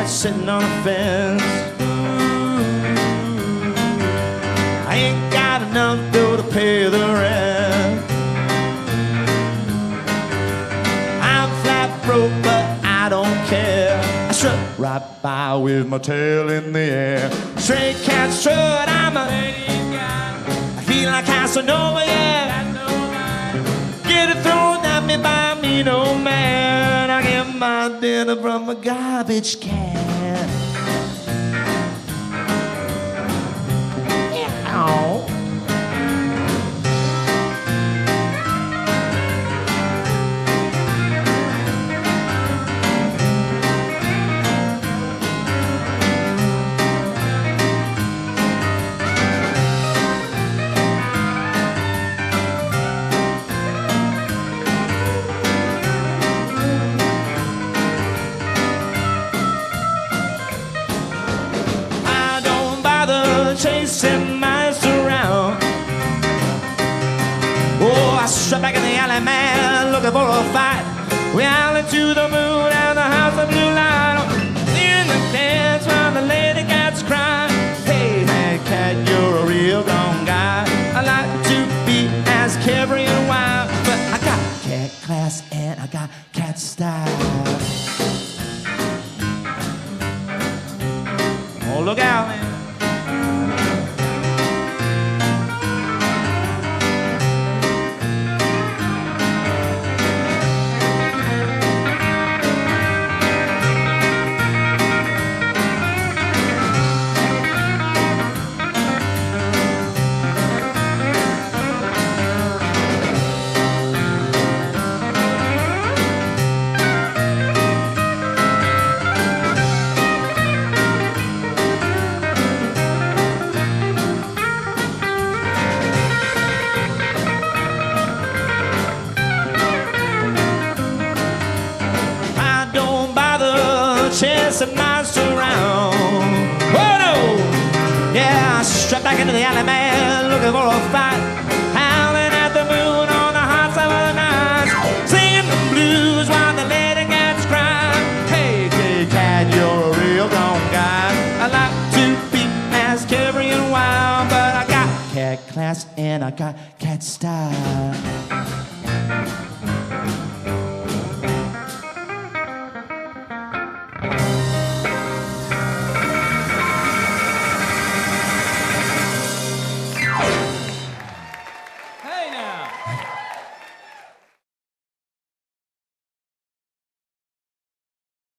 sitting on a fence. I ain't got enough dough to pay the rent. I'm flat broke, but I don't care. I strut right by with my tail in the air. Straight cat strut, I'm a ladies guy. I feel like Casanova, yeah. Get it thrown at me by me, no man. I get my dinner from a garbage can. Yeah. Chasing mice around. Oh, I strut back in the alley, man, looking for a fight. We alley to the moon and the house of blue light. In the dance while the lady cats cry. Hey, man, cat, you're a real gone guy. I like to be as carefree and wild, but I got cat class and I got cat style. Oh, look out, man. Chasing mice around. Oh no! Yeah, I strut back into the alley, man, looking for a fight. Howling at the moon on the hot summer nights. Singing the blues while the lady cats cry. Hey, hey, cat, you're a real gone guy. I like to be as carefree and wild, but I got cat class and I got cat style.